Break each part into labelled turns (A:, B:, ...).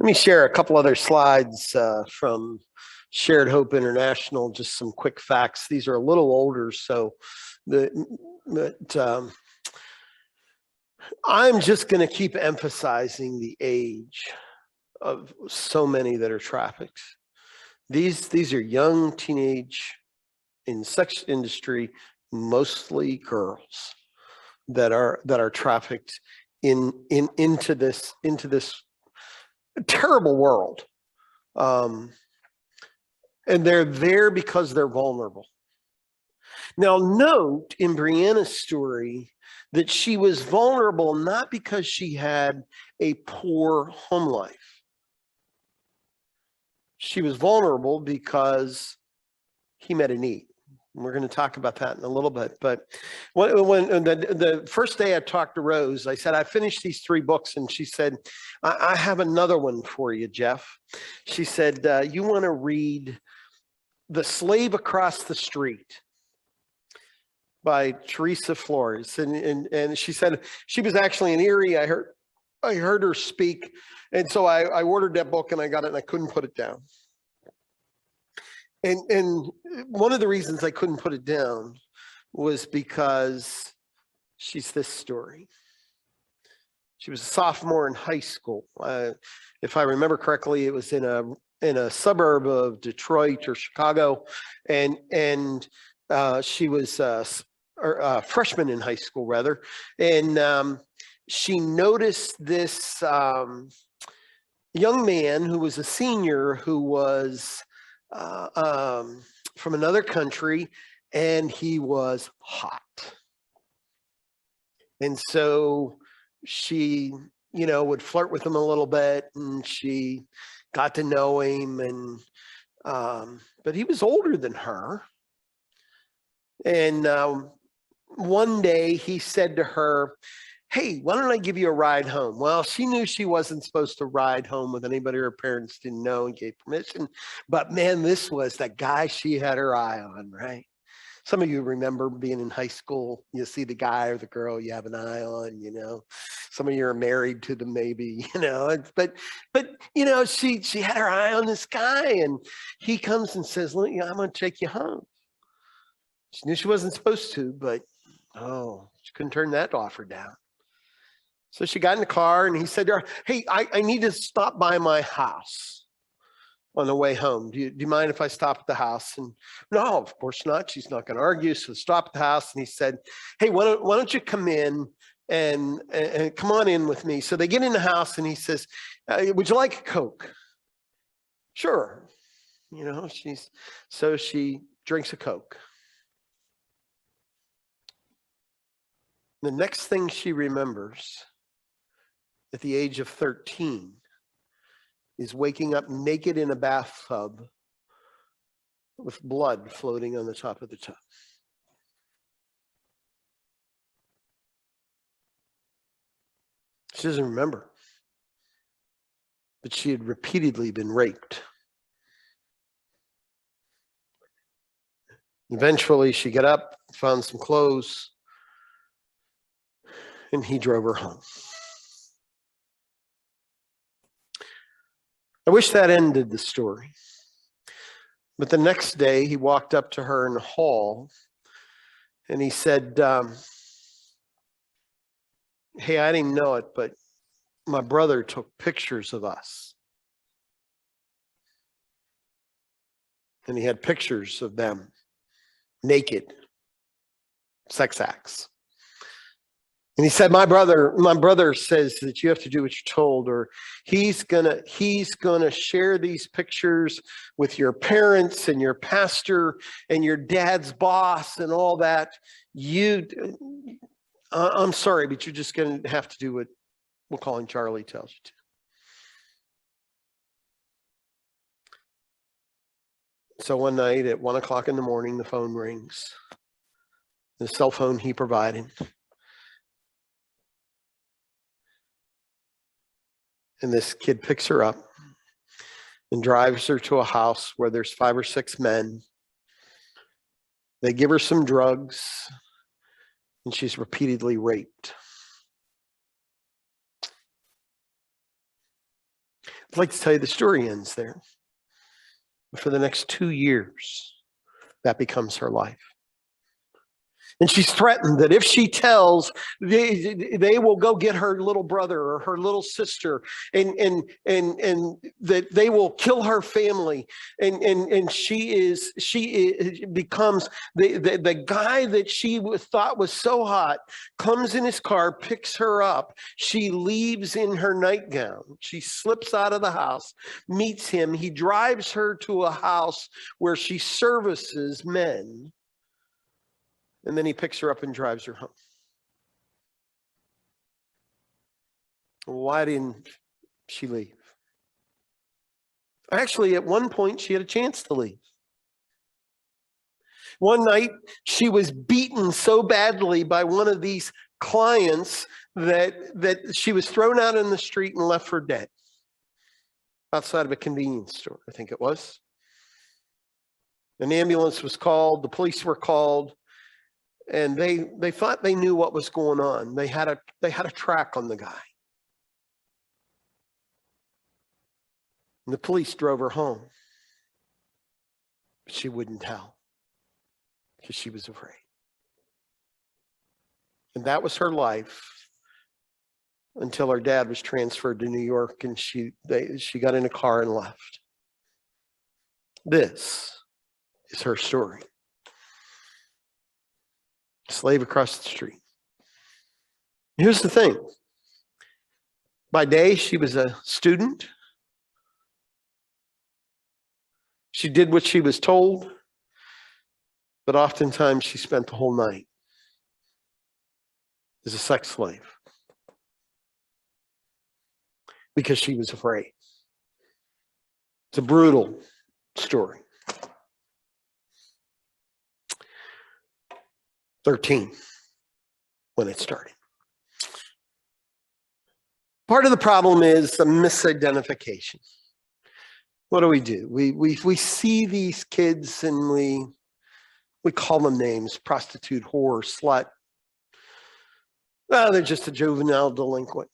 A: Let me share a couple other slides from Shared Hope International, just some quick facts. These are a little older, so I'm just going to keep emphasizing the age of so many that are trafficked. These are young teenage in sex industry, mostly girls that are trafficked into this terrible world. And they're there because they're vulnerable. Now, note in Brianna's story that she was vulnerable not because she had a poor home life. She was vulnerable because he met a need. We're going to talk about that in a little bit. But when the first day I talked to Rose, I said, I finished these 3 books. And she said, I have another one for you, Jeff. She said, you want to read The Slave Across the Street by Teresa Flores. And she said she was actually in Erie. I heard her speak. And so I ordered that book and I got it and I couldn't put it down. And one of the reasons I couldn't put it down was because she's this story. She was a sophomore in high school. If I remember correctly, it was in a suburb of Detroit or Chicago, and she was a freshman in high school, rather, and she noticed this young man who was a senior who was from another country, and he was hot. And so she, would flirt with him a little bit, and she got to know him, and but he was older than her. And one day he said to her, hey, why don't I give you a ride home? Well, she knew she wasn't supposed to ride home with anybody her parents didn't know and gave permission. But man, this was the guy she had her eye on, right? Some of you remember being in high school, you see the guy or the girl you have an eye on, Some of you are married to them maybe, But she had her eye on this guy, and he comes and says, I'm going to take you home. She knew she wasn't supposed to, but she couldn't turn that offer down. So she got in the car and he said to her, hey, I need to stop by my house on the way home. Do you mind if I stop at the house? And no, of course not. She's not going to argue. So stop at the house. And he said, hey, why don't you come in and come on in with me? So they get in the house and he says, would you like a Coke? Sure. So she drinks a Coke. The next thing she remembers at the age of 13 is waking up naked in a bathtub with blood floating on the top of the tub. She doesn't remember, but she had repeatedly been raped. Eventually, she got up, found some clothes, and he drove her home. I wish that ended the story. But the next day, he walked up to her in the hall, and he said, hey, I didn't know it, but my brother took pictures of us. And he had pictures of them naked, sex acts. And he said, my brother says that you have to do what you're told, or he's gonna share these pictures with your parents and your pastor and your dad's boss and all that. I'm sorry, but you're just gonna have to do what we'll call him Charlie tells you to. So one night at 1 o'clock in the morning, the phone rings. The cell phone he provided. And this kid picks her up and drives her to a house where there's 5 or 6 men. They give her some drugs, and she's repeatedly raped. I'd like to tell you the story ends there. But for the next 2 years, that becomes her life. And she's threatened that if she tells, they will go get her little brother or her little sister, and that they will kill her family. And she becomes the guy that she thought was so hot, comes in his car, picks her up. She leaves in her nightgown. She slips out of the house, meets him. He drives her to a house where she services men. And then he picks her up and drives her home. Why didn't she leave? Actually, at one point, she had a chance to leave. One night, she was beaten so badly by one of these clients that she was thrown out in the street and left for dead. Outside of a convenience store, I think it was. An ambulance was called. The police were called. And they thought they knew what was going on. They had a track on the guy. And the police drove her home. But she wouldn't tell because she was afraid. And that was her life until her dad was transferred to New York, and she got in a car and left. This is her story. Slave across the street. Here's the thing. By day, she was a student. She did what she was told, but oftentimes she spent the whole night as a sex slave because she was afraid. It's a brutal story. 13 when it started. Part of the problem is the misidentification. What do? We see these kids and we call them names: prostitute, whore, slut. Well, they're just a juvenile delinquent.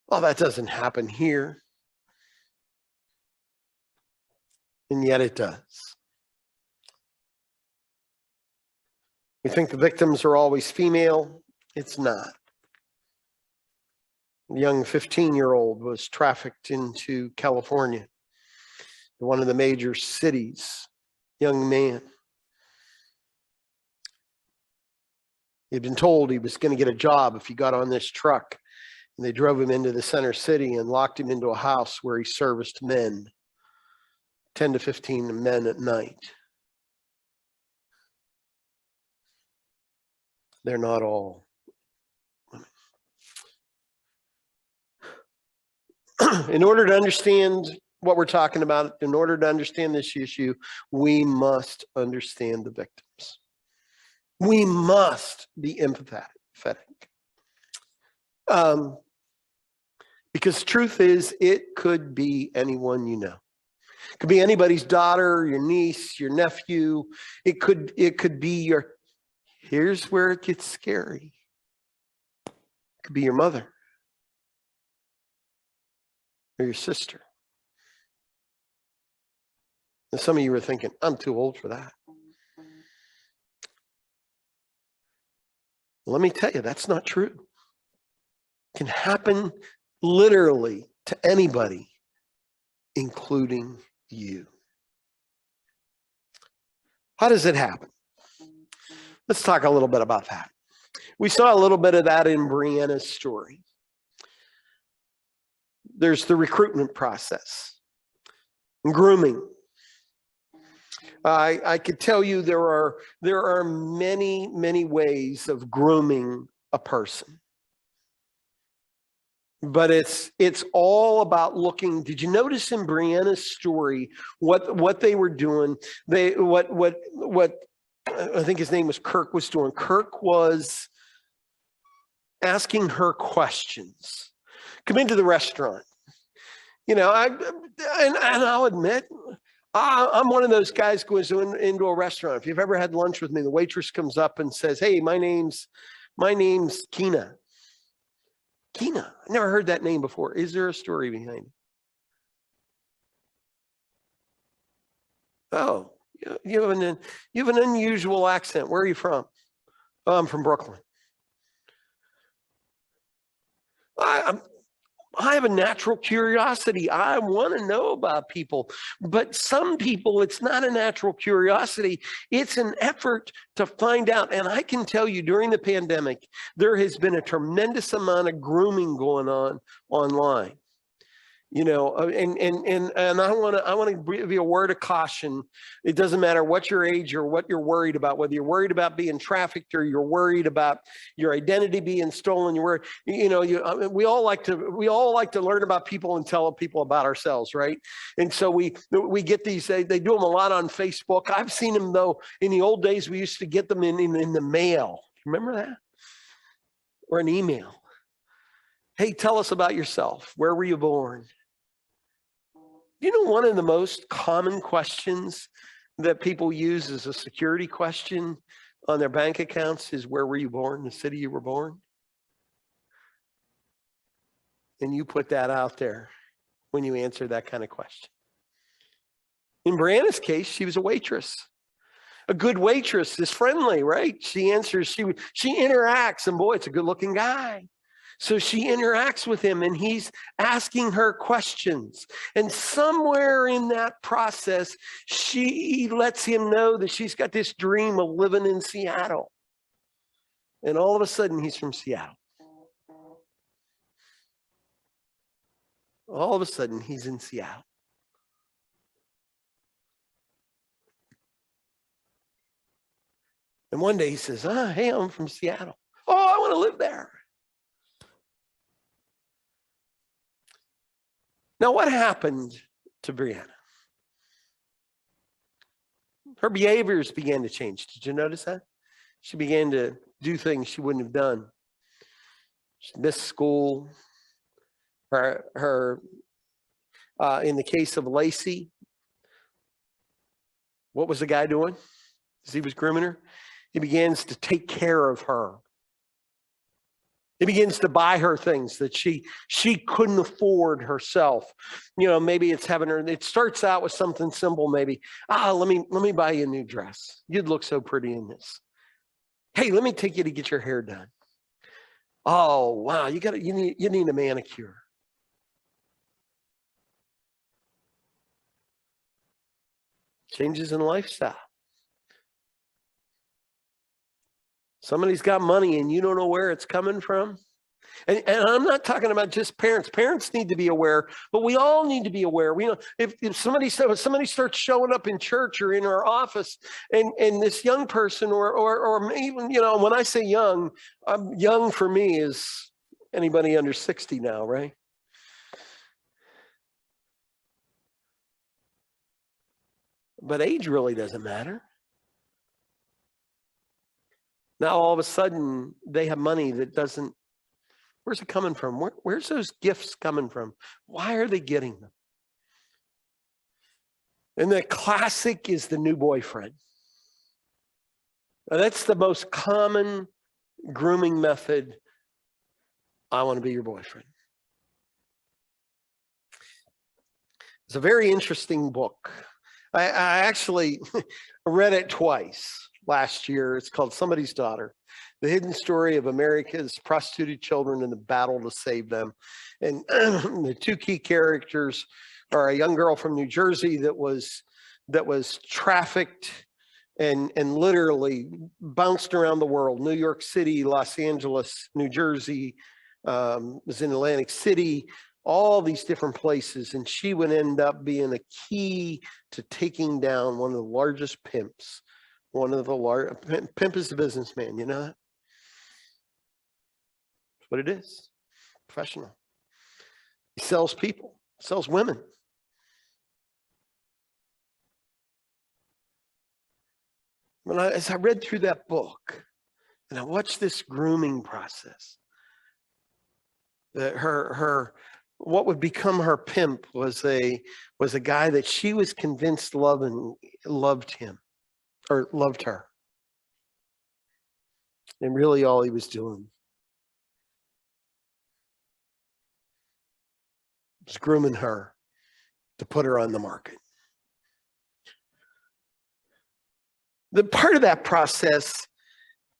A: Well, that doesn't happen here. And yet it does. We think the victims are always female. It's not. A young 15-year-old was trafficked into California, one of the major cities. Young man. He'd been told he was going to get a job if he got on this truck. And they drove him into the center city and locked him into a house where he serviced men, 10 to 15 men at night. They're not all women. In order to understand what we're talking about, in order to understand this issue, we must understand the victims. We must be empathetic. Because the truth is, it could be anyone you know. It could be anybody's daughter, your niece, your nephew. It could be your... Here's where it gets scary. It could be your mother or your sister. And some of you are thinking, I'm too old for that. Let me tell you, that's not true. It can happen literally to anybody, including you. How does it happen? Let's talk a little bit about that. We saw a little bit of that in Brianna's story. There's the recruitment process, grooming. I could tell you there are many, many ways of grooming a person. But it's all about looking. Did you notice in Brianna's story what they were doing? What I think his name was Kirk was doing. Kirk was asking her questions. Come into the restaurant. You know, and I'll admit, I'm one of those guys who goes into a restaurant. If you've ever had lunch with me, the waitress comes up and says, "Hey, my name's Kina. Kina, I never heard that name before. Is there a story behind it? Oh, you have an unusual accent. Where are you from? Oh, I'm from Brooklyn. I have a natural curiosity. I want to know about people. But some people, it's not a natural curiosity. It's an effort to find out. And I can tell you during the pandemic, there has been a tremendous amount of grooming going on online. And I want to give you a word of caution. It doesn't matter what your age or what you're worried about, whether you're worried about being trafficked or you're worried about your identity being stolen. We all like to learn about people and tell people about ourselves, right? And so we get these. They do them a lot on Facebook. I've seen them though. In the old days, we used to get them in the mail. Remember that? Or an email. Hey, tell us about yourself. Where were you born? You know, one of the most common questions that people use as a security question on their bank accounts is, where were you born? The city you were born? And you put that out there when you answer that kind of question. In Brianna's case, she was a waitress. A good waitress is friendly, right? She answers, she interacts, and boy, it's a good-looking guy. So she interacts with him and he's asking her questions. And somewhere in that process, she lets him know that she's got this dream of living in Seattle. And all of a sudden, he's from Seattle. All of a sudden, he's in Seattle. And one day he says, hey, I'm from Seattle. Oh, I want to live there. Now, what happened to Brianna? Her behaviors began to change. Did you notice that? She began to do things she wouldn't have done. She missed school. In the case of Lacey, what was the guy doing as he was grooming her? He begins to take care of her. He begins to buy her things that she couldn't afford herself. Maybe it's having her. It starts out with something simple. Maybe, let me buy you a new dress. You'd look so pretty in this. Hey, let me take you to get your hair done. Oh wow, you need a manicure. Changes in lifestyle. Somebody's got money and you don't know where it's coming from. And I'm not talking about just parents. Parents need to be aware, but we all need to be aware. If somebody starts showing up in church or in our office, and this young person, or even, when I say young, young for me is anybody under 60 now, right? But age really doesn't matter. Now, all of a sudden, they have money that doesn't, where's it coming from? Where's those gifts coming from? Why are they getting them? And the classic is the new boyfriend. Now, that's the most common grooming method. I want to be your boyfriend. It's a very interesting book. I actually read it twice last year. It's called Somebody's Daughter: The Hidden Story of America's Prostituted Children and the Battle to Save Them. And the two key characters are a young girl from New Jersey that was trafficked and literally bounced around the world. New York City, Los Angeles, New Jersey, was in Atlantic City, all these different places. And she would end up being a key to taking down one of the largest pimps. Pimp is the businessman, you know that? That's what it is. Professional. He sells people, sells women. As I read through that book and I watched this grooming process, that what would become her pimp was a guy that she was convinced loved him, or loved her. And really all he was doing was grooming her to put her on the market. The part of that process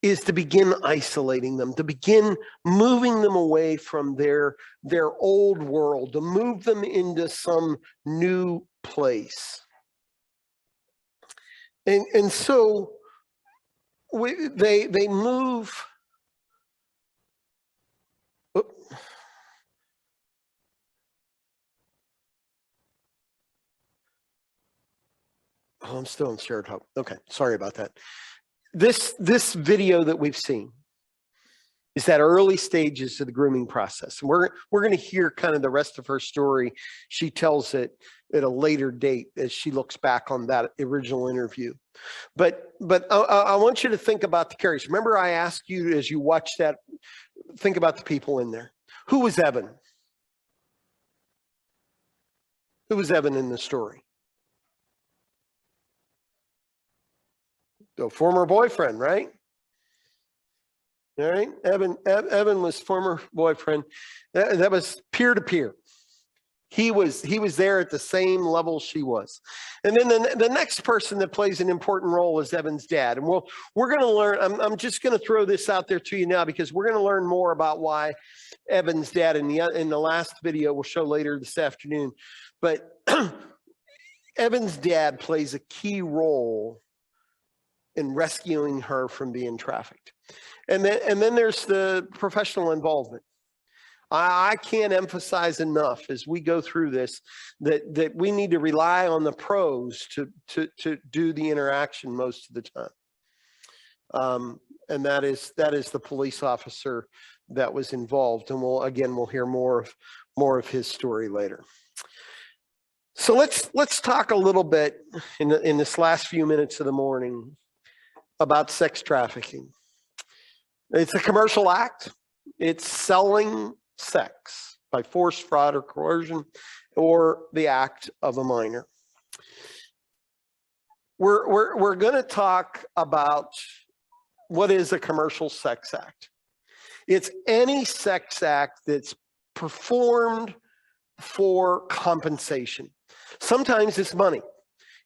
A: is to begin isolating them, to begin moving them away from their old world, to move them into some new place. And so they move. Oh, I'm still in shared hub. Okay, sorry about that. This video that we've seen is that early stages of the grooming process. And we're going to hear kind of the rest of her story. She tells it at a later date as she looks back on that original interview. But I want you to think about the characters. Remember, I asked you as you watch that, think about the people in there. Who was Evan? Who was Evan in the story? The former boyfriend, right? All right, Evan was former boyfriend. That was peer to peer. He was there at the same level she was. And then the next person that plays an important role is Evan's dad. And we're going to learn. I'm just going to throw this out there to you now because we're going to learn more about why Evan's dad in the last video we'll show later this afternoon. But Evan's dad plays a key role in rescuing her from being trafficked. And then there's the professional involvement. I can't emphasize enough as we go through this that we need to rely on the pros to do the interaction most of the time. And that is the police officer that was involved. And we'll hear more of his story later. So let's talk a little bit in this last few minutes of the morning about sex trafficking. It's a commercial act. It's selling sex by force, fraud, or coercion, or the act of a minor. We're going to talk about what is a commercial sex act. It's any sex act that's performed for compensation. Sometimes it's money.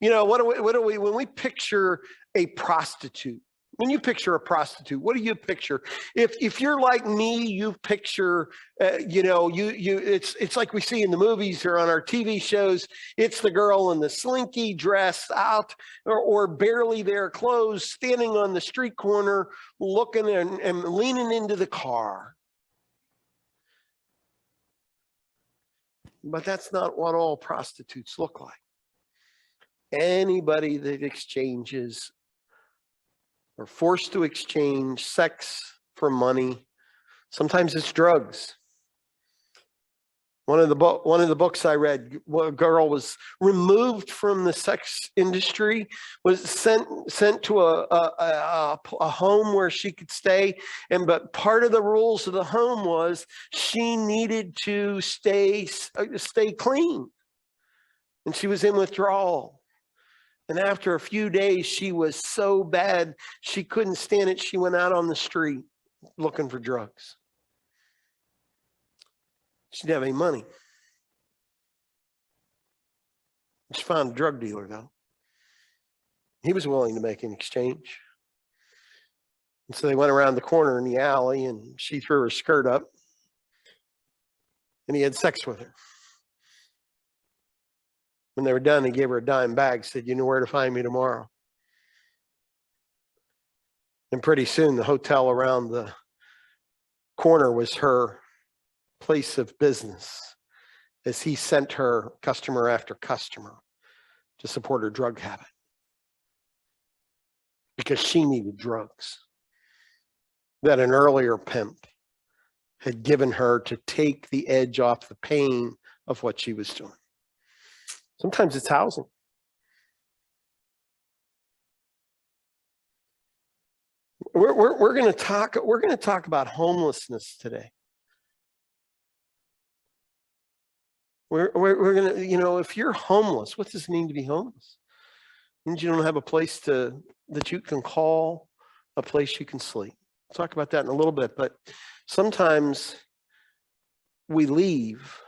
A: You know, what do we when we picture a prostitute? When you picture a prostitute, what do you picture? If you're like me, you picture, it's like we see in the movies or on our TV shows. It's the girl in the slinky dress out or barely there clothes, standing on the street corner, looking and leaning into the car. But that's not what all prostitutes look like. Anybody that exchanges or forced to exchange sex for money. Sometimes it's drugs. One of the books I read, a girl was removed from the sex industry, was sent to a home where she could stay, but part of the rules of the home was she needed to stay clean, and she was in withdrawal. And after a few days, she was so bad, she couldn't stand it. She went out on the street looking for drugs. She didn't have any money. She found a drug dealer, though. He was willing to make an exchange. And so they went around the corner in the alley, and she threw her skirt up, and he had sex with her. When they were done, he gave her a dime bag, said, "You know where to find me tomorrow." And pretty soon, the hotel around the corner was her place of business as he sent her customer after customer to support her drug habit because she needed drugs that an earlier pimp had given her to take the edge off the pain of what she was doing. Sometimes it's housing. We're going to talk about homelessness today. We're going to, if you're homeless, what does it mean to be homeless? It means you don't have a place that you can call, a place you can sleep. We'll talk about that in a little bit, but sometimes we leave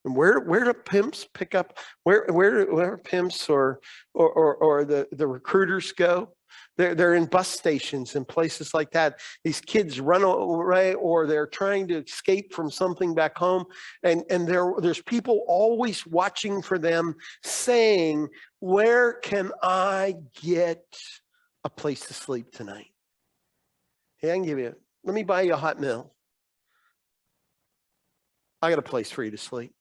A: And where do pimps pick up? Where pimps or the recruiters go? They're in bus stations and places like that. These kids run away, or they're trying to escape from something back home, and there's people always watching for them, saying, "Where can I get a place to sleep tonight? Hey, I can give you. Let me buy you a hot meal. I got a place for you to sleep.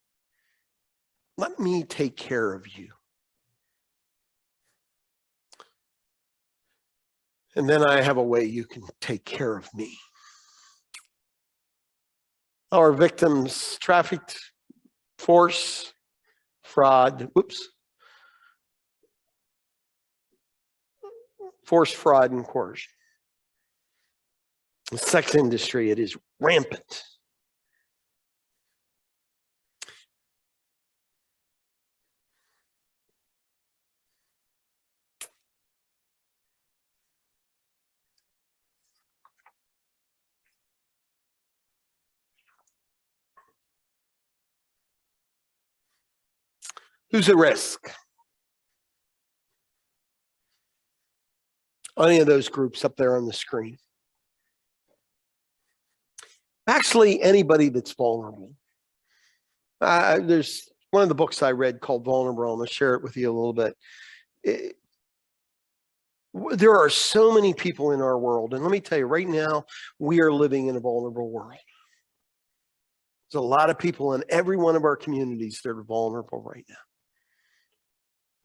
A: Let me take care of you." And then I have a way you can take care of me. Our victims trafficked, force, fraud, force, fraud, and coercion. The sex industry, it is rampant. Who's at risk? Any of those groups up there on the screen. Actually, anybody that's vulnerable. There's one of the books I read called Vulnerable. I'm going to share it with you a little bit. There are so many people in our world, and let me tell you, right now, we are living in a vulnerable world. There's a lot of people in every one of our communities that are vulnerable right now,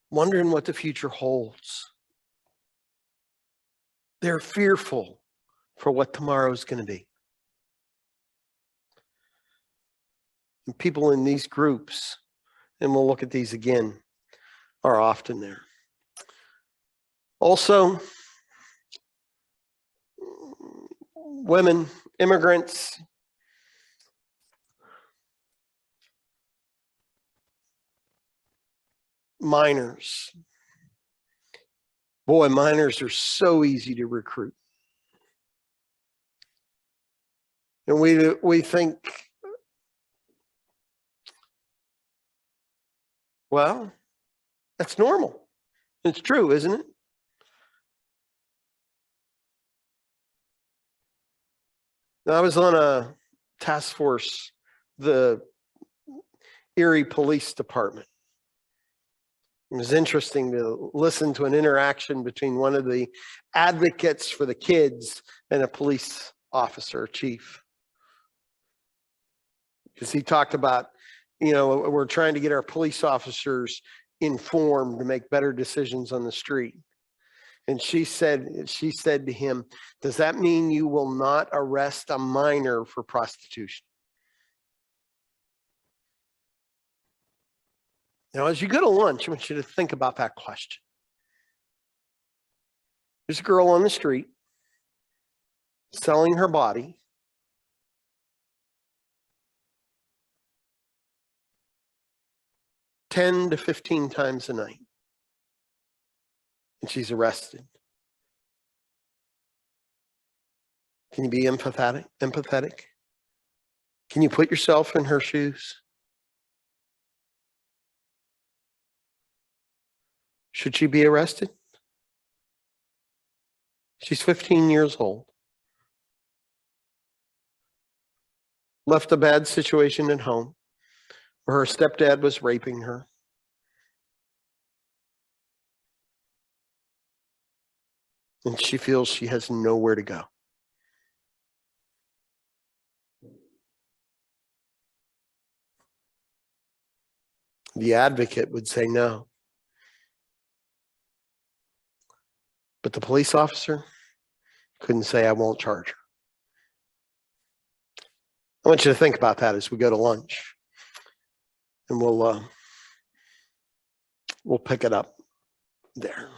A: wondering what the future holds. They're fearful for what tomorrow is going to be. And people in these groups, and we'll look at these again, are often there. Also, women, immigrants, minors. Boy, minors are so easy to recruit. And we think, well, that's normal. It's true, isn't it? I was on a task force, the Erie Police Department. It was interesting to listen to an interaction between one of the advocates for the kids and a police officer, chief. Because he talked about, we're trying to get our police officers informed to make better decisions on the street. And she said to him, "Does that mean you will not arrest a minor for prostitution?" Now, as you go to lunch, I want you to think about that question. There's a girl on the street selling her body. "10 to 15 times a night. And she's arrested. Can you be empathetic? Can you put yourself in her shoes? Should she be arrested? She's 15 years old. Left a bad situation at home where her stepdad was raping her. And she feels she has nowhere to go. The advocate would say no. But the police officer couldn't say, "I won't charge her." I want you to think about that as we go to lunch. And we'll pick it up there.